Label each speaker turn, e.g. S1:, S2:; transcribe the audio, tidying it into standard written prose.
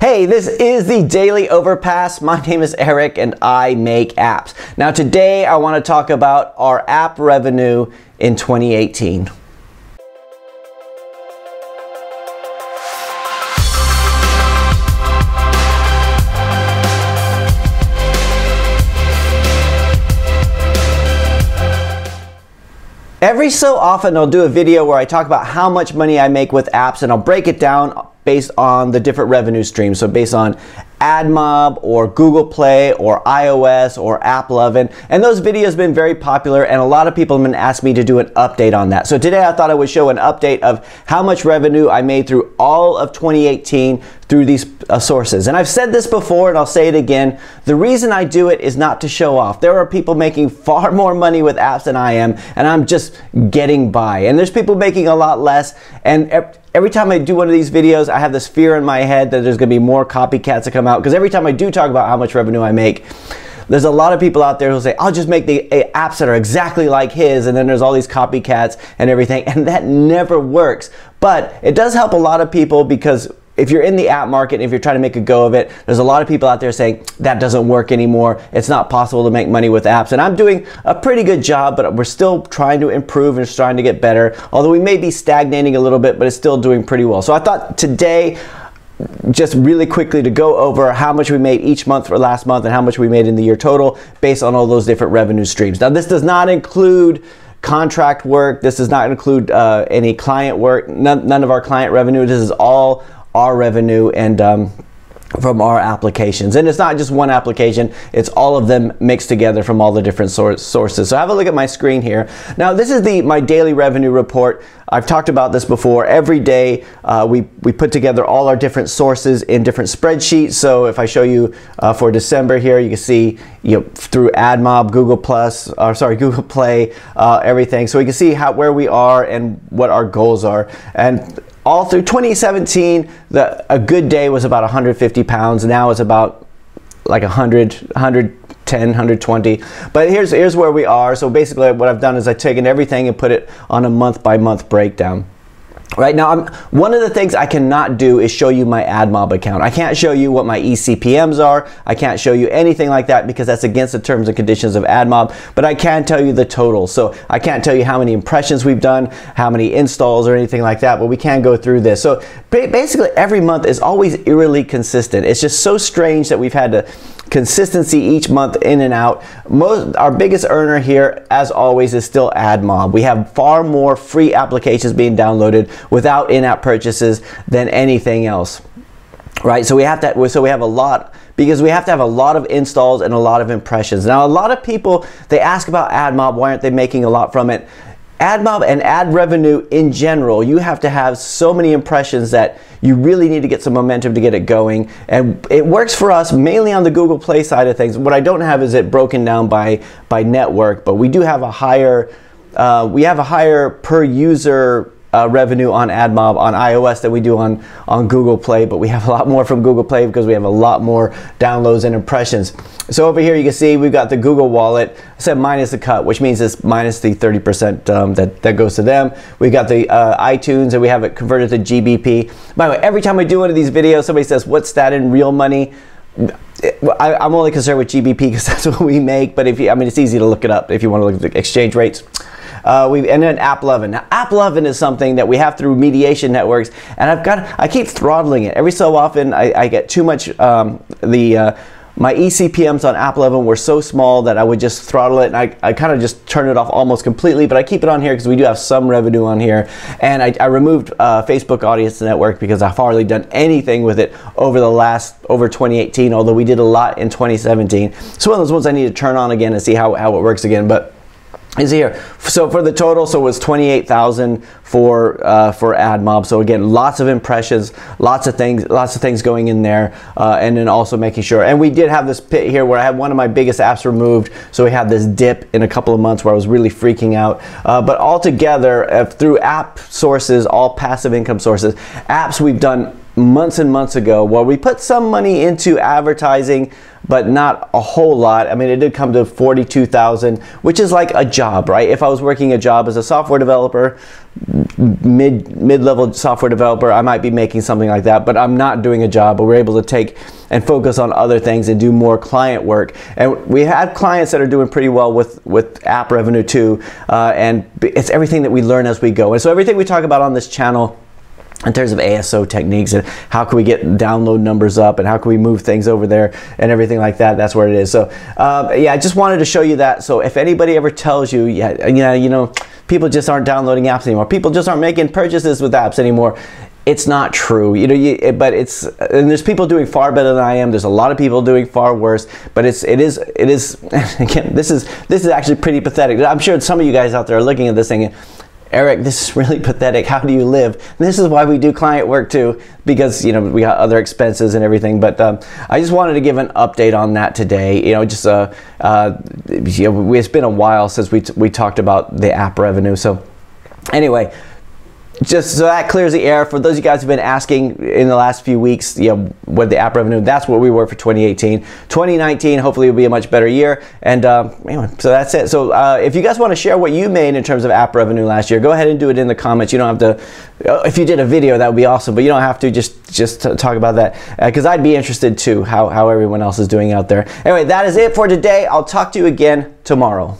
S1: Hey, this is the Daily Overpass. My name is Eric and I make apps. Now today I want to talk about our app revenue in 2018. Every so often I'll do a video where I talk about how much money I make with apps, and I'll break it down based on the different revenue streams. So based on AdMob or Google Play or iOS or AppLovin, and those videos have been very popular and a lot of people have been asking me to do an update on that. So today I thought I would show an update of how much revenue I made through all of 2018 through these sources. And I've said this before and I'll say it again, the reason I do it is not to show off. There are people making far more money with apps than I am, and I'm just getting by. And there's people making a lot less, and every time I do one of these videos, I have this fear in my head that there's going to be more copycats that come out, because every time I do talk about how much revenue I make, there's a lot of people out there who say, I'll just make the apps that are exactly like his, and then there's all these copycats and everything, and that never works. But it does help a lot of people, because if you're in the app market, if you're trying to make a go of it, there's a lot of people out there saying that doesn't work anymore. It's not possible to make money with apps. And I'm doing a pretty good job, but we're still trying to improve and trying to get better. Although we may be stagnating a little bit, but it's still doing pretty well. So I thought today, just really quickly, to go over how much we made each month for last month and how much we made in the year total based on all those different revenue streams. Now, this does not include contract work. This does not include any client work. None of our client revenue. This is all our revenue and from our applications. And it's not just one application, it's all of them mixed together from all the different sources. So have a look at my screen here. Now this is my daily revenue report. I've talked about this before. Every day we put together all our different sources in different spreadsheets. So if I show you for December here, you can see through AdMob, Google Play, everything. So we can see where we are and what our goals are. And all through 2017, a good day was about 150 pounds. Now it's about like 100, 110, 120. But here's where we are. So basically what I've done is I've taken everything and put it on a month-by-month breakdown. Right now, one of the things I cannot do is show you my AdMob account. I can't show you what my eCPMs are. I can't show you anything like that because that's against the terms and conditions of AdMob, but I can tell you the total. So I can't tell you how many impressions we've done, how many installs or anything like that, but we can go through this. So basically every month is always eerily consistent. It's just so strange that we've had to consistency each month in and out. Our biggest earner here, as always, is still AdMob. We have far more free applications being downloaded without in-app purchases than anything else, right? So we have a lot, because we have to have a lot of installs and a lot of impressions. Now, a lot of people, they ask about AdMob, why aren't they making a lot from it? AdMob and ad revenue in general, you have to have so many impressions that you really need to get some momentum to get it going. And it works for us mainly on the Google Play side of things. What I don't have is it broken down by network, but we do have a higher, per user revenue on AdMob on iOS than we do on Google Play, but we have a lot more from Google Play because we have a lot more downloads and impressions. So over here you can see we've got the Google Wallet. I said minus the cut, which means it's minus the 30% that goes to them. We've got the iTunes, and we have it converted to GBP. By the way, every time I do one of these videos, somebody says, what's that in real money? I'm only concerned with GBP because that's what we make, but it's easy to look it up if you want to look at the exchange rates. And then AppLovin. Now, AppLovin is something that we have through mediation networks, and I keep throttling it. Every so often, I get too much. My eCPMs on AppLovin were so small that I would just throttle it, and I kind of just turn it off almost completely, but I keep it on here because we do have some revenue on here. And I removed Facebook Audience Network because I've hardly done anything with it over 2018, although we did a lot in 2017. So one of those ones I need to turn on again and see how it works again. But is here. So for the total, so it was 28,000 for AdMob. So again, lots of impressions, lots of things going in there, and then also making sure. And we did have this pit here where I had one of my biggest apps removed, so we had this dip in a couple of months where I was really freaking out. But altogether, through app sources, all passive income sources, apps, we've done months and months ago, where we put some money into advertising, but not a whole lot. I mean, it did come to 42,000, which is like a job, right? If I was working a job as a software developer, mid-level software developer, I might be making something like that, but I'm not doing a job, but we're able to take and focus on other things and do more client work. And we had clients that are doing pretty well with app revenue too, and it's everything that we learn as we go. And so everything we talk about on this channel in terms of ASO techniques and how can we get download numbers up and how can we move things over there and everything like that, that's where it is. So yeah, I just wanted to show you that. So if anybody ever tells you, you know, people just aren't downloading apps anymore, people just aren't making purchases with apps anymore, it's not true. You know, but it's, and there's people doing far better than I am. There's a lot of people doing far worse, but it is again, this is actually pretty pathetic. I'm sure some of you guys out there are looking at this thing, Eric, this is really pathetic. How do you live? And this is why we do client work too, because, you know, we got other expenses and everything. But I just wanted to give an update on that today. You know, just you know, it's been a while since we talked about the app revenue. So anyway, just so that clears the air for those of you guys who've been asking in the last few weeks, you know, what the app revenue, that's what we were for 2018. 2019 hopefully will be a much better year. And anyway, so that's it. So if you guys want to share what you made in terms of app revenue last year, go ahead and do it in the comments. You don't have to, if you did a video, that would be awesome, but you don't have to just talk about that, because I'd be interested too how everyone else is doing out there. Anyway, that is it for today. I'll talk to you again tomorrow.